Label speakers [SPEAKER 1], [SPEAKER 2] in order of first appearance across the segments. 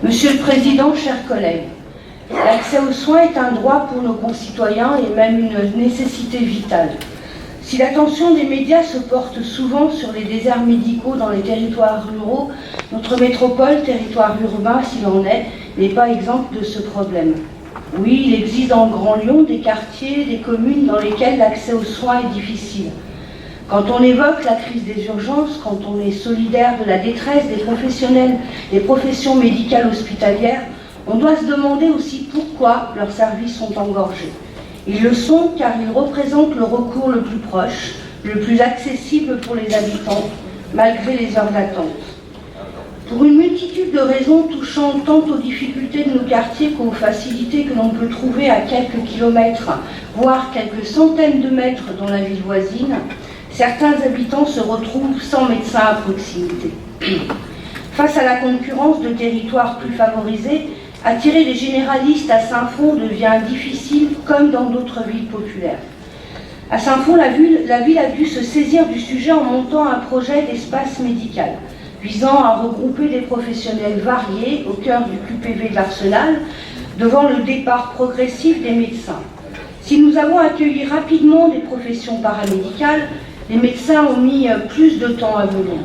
[SPEAKER 1] Monsieur le Président, chers collègues, l'accès aux soins est un droit pour nos concitoyens et même une nécessité vitale. Si l'attention des médias se porte souvent sur les déserts médicaux dans les territoires ruraux, notre métropole, territoire urbain s'il en est, n'est pas exempte de ce problème. Oui, il existe dans le Grand Lyon des quartiers, des communes dans lesquels l'accès aux soins est difficile. Quand on évoque la crise des urgences, quand on est solidaire de la détresse des professionnels, des professions médicales hospitalières, on doit se demander aussi pourquoi leurs services sont engorgés. Ils le sont car ils représentent le recours le plus proche, le plus accessible pour les habitants, malgré les heures d'attente. Pour une multitude de raisons touchant tant aux difficultés de nos quartiers qu'aux facilités que l'on peut trouver à quelques kilomètres, voire quelques centaines de mètres dans la ville voisine, certains habitants se retrouvent sans médecin à proximité. Face à la concurrence de territoires plus favorisés, attirer les généralistes à Saint-Fond devient difficile comme dans d'autres villes populaires. À Saint-Fond, la ville a dû se saisir du sujet en montant un projet d'espace médical visant à regrouper des professionnels variés au cœur du QPV de l'Arsenal devant le départ progressif des médecins. Si nous avons accueilli rapidement des professions paramédicales, les médecins ont mis plus de temps à venir.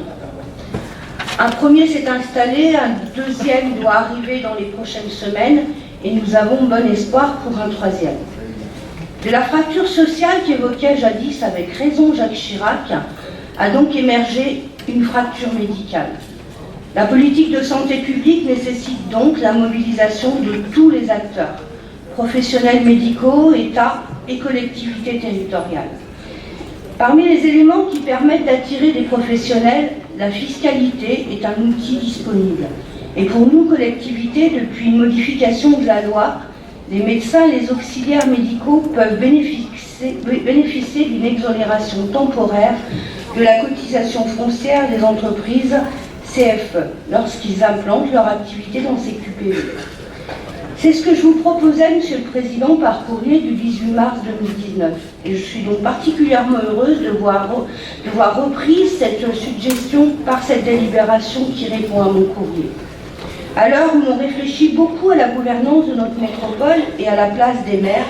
[SPEAKER 1] Un premier s'est installé, un deuxième doit arriver dans les prochaines semaines et nous avons bon espoir pour un troisième. De la fracture sociale qu'évoquait jadis avec raison Jacques Chirac a donc émergé une fracture médicale. La politique de santé publique nécessite donc la mobilisation de tous les acteurs, professionnels médicaux, État et collectivités territoriales. Parmi les éléments qui permettent d'attirer des professionnels, la fiscalité est un outil disponible. Et pour nous, collectivités, depuis une modification de la loi, les médecins et les auxiliaires médicaux peuvent bénéficier d'une exonération temporaire de la cotisation foncière des entreprises CFE lorsqu'ils implantent leur activité dans ces QPV. C'est ce que je vous proposais, Monsieur le Président, par courrier du 18 mars 2019. Et je suis donc particulièrement heureuse de voir reprise cette suggestion par cette délibération qui répond à mon courrier. À l'heure où l'on réfléchit beaucoup à la gouvernance de notre métropole et à la place des maires,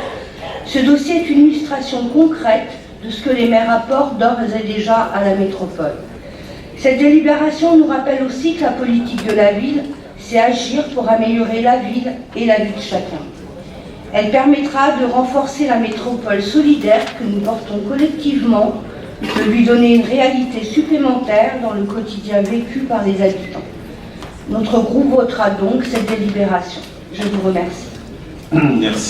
[SPEAKER 1] ce dossier est une illustration concrète de ce que les maires apportent d'ores et déjà à la métropole. Cette délibération nous rappelle aussi que la politique de la ville, c'est agir pour améliorer la ville et la vie de chacun. Elle permettra de renforcer la métropole solidaire que nous portons collectivement, de lui donner une réalité supplémentaire dans le quotidien vécu par les habitants. Notre groupe votera donc cette délibération. Je vous remercie.
[SPEAKER 2] Merci.